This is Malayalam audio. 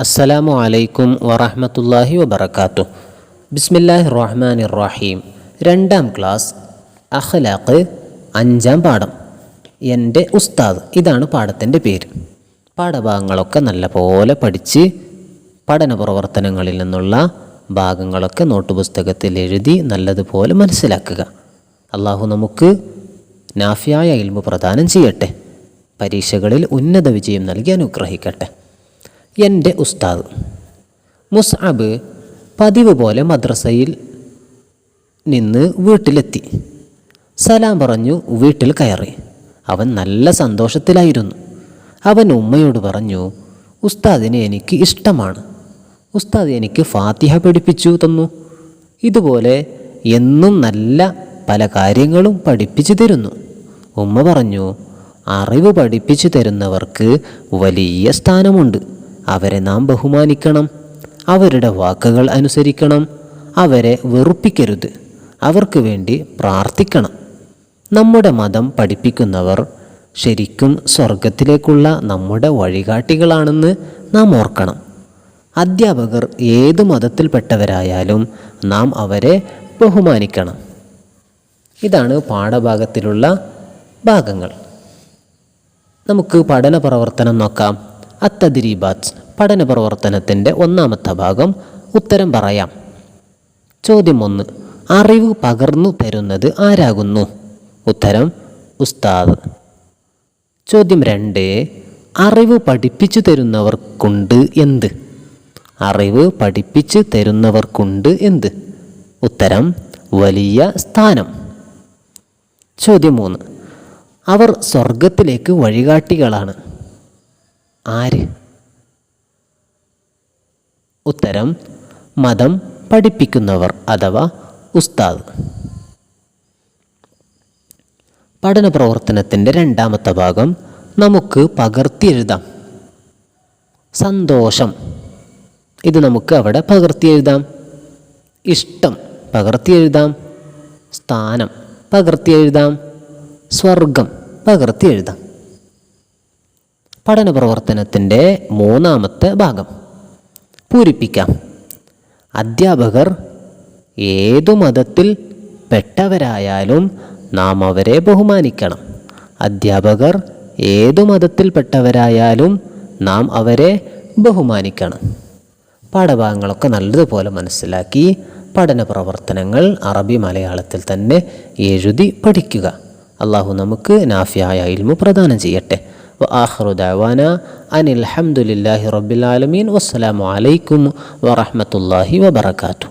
അസ്സലാമു അലൈക്കും വറഹ്മത്തുള്ളാഹി വബറകാതുഹു. ബിസ്മില്ലാഹിർ റഹ്മാനിർ റഹീം. 2ാം ക്ലാസ് അഖ്ലാഖ് 5ാം പാഠം. എൻ്റെ ഉസ്താദ്, ഇതാണ് പാഠത്തിൻ്റെ പേര്. പാഠഭാഗങ്ങളൊക്കെ നല്ലപോലെ പഠിച്ച് പഠന പ്രവർത്തനങ്ങളിൽ നിന്നുള്ള ഭാഗങ്ങളൊക്കെ നോട്ട് പുസ്തകത്തിൽ എഴുതി നല്ലതുപോലെ മനസ്സിലാക്കുക. അള്ളാഹു നമുക്ക് നാഫിയായ ഇൽമു പ്രദാനം ചെയ്യട്ടെ. പരീക്ഷകളിൽ ഉന്നത വിജയം നൽകി അനുഗ്രഹിക്കട്ടെ. എൻ്റെ ഉസ്താദ്. മുസ്അബ് പതിവ് പോലെ മദ്രസയിൽ നിന്ന് വീട്ടിലെത്തി. സലാം പറഞ്ഞു വീട്ടിൽ കയറി. അവൻ നല്ല സന്തോഷത്തിലായിരുന്നു. അവൻ ഉമ്മയോട് പറഞ്ഞു, ഉസ്താദിനെ എനിക്ക് ഇഷ്ടമാണ്. ഉസ്താദ് എനിക്ക് ഫാത്തിഹ പഠിപ്പിച്ചു തന്നു. ഇതുപോലെ എന്നും നല്ല പല കാര്യങ്ങളും പഠിപ്പിച്ചു തരുന്നു. ഉമ്മ പറഞ്ഞു, അറിവ് പഠിപ്പിച്ചു തരുന്നവർക്ക് വലിയ സ്ഥാനമുണ്ട്. അവരെ നാം ബഹുമാനിക്കണം. അവരുടെ വാക്കുകൾ അനുസരിക്കണം. അവരെ വെറുപ്പിക്കരുത്. അവർക്ക് വേണ്ടി പ്രാർത്ഥിക്കണം. നമ്മുടെ മതം പഠിപ്പിക്കുന്നവർ ശരിക്കും സ്വർഗത്തിലേക്കുള്ള നമ്മുടെ വഴികാട്ടികളാണെന്ന് നാം ഓർക്കണം. അധ്യാപകർ ഏത് മതത്തിൽപ്പെട്ടവരായാലും നാം അവരെ ബഹുമാനിക്കണം. ഇതാണ് പാഠഭാഗത്തിലുള്ള ഭാഗങ്ങൾ. നമുക്ക് പഠന പ്രവർത്തനം നോക്കാം. അത്തദ്രീബാത്ത്, പഠന പ്രവർത്തനത്തിൻ്റെ 1ാമത്തെ ഭാഗം. ഉത്തരം പറയാം. ചോദ്യം 1. അറിവ് പകർന്നു തരുന്നത് ആരാകുന്നു? ഉത്തരം ഉസ്താദ്. ചോദ്യം 2. അറിവ് പഠിപ്പിച്ചു തരുന്നവർക്കുണ്ട് എന്ത്? അറിവ് പഠിപ്പിച്ചു തരുന്നവർക്കുണ്ട് എന്ത്? ഉത്തരം വലിയ സ്ഥാനം. ചോദ്യം 3. അവർ സ്വർഗത്തിലേക്ക് വഴികാട്ടികളാണ്. ആര്? ഉത്തരം മതം പഠിപ്പിക്കുന്നവർ അഥവാ ഉസ്താദ്. പഠന പ്രവർത്തനത്തിൻ്റെ 2ാമത്തെ ഭാഗം നമുക്ക് പകർത്തി എഴുതാം. സന്തോഷം, ഇത് നമുക്ക് അവിടെ പകർത്തി എഴുതാം. ഇഷ്ടം പകർത്തി എഴുതാം. സ്ഥാനം പകർത്തി എഴുതാം. സ്വർഗം പകർത്തി എഴുതാം. പഠന പ്രവർത്തനത്തിൻ്റെ 3ാമത്തെ ഭാഗം പൂരിപ്പിക്കാം. അധ്യാപകർ ഏതു മതത്തിൽ പെട്ടവരായാലും നാം അവരെ ബഹുമാനിക്കണം. അധ്യാപകർ ഏതു മതത്തിൽപ്പെട്ടവരായാലും നാം അവരെ ബഹുമാനിക്കണം. പാഠഭാഗങ്ങളൊക്കെ നല്ലതുപോലെ മനസ്സിലാക്കി പഠന പ്രവർത്തനങ്ങൾ അറബി മലയാളത്തിൽ തന്നെ എഴുതി പഠിക്കുക. അള്ളാഹു നമുക്ക് നാഫിയായ ഇൽമു പ്രദാനം ചെയ്യട്ടെ. വആഖിറു ദഅവാന അനിൽ ഹംദുലില്ലാഹി റബ്ബിൽ ആലമീൻ. വസ്സലാമു അലൈക്കും വറഹ്മത്തുള്ളാഹി വബറകാതുഹു.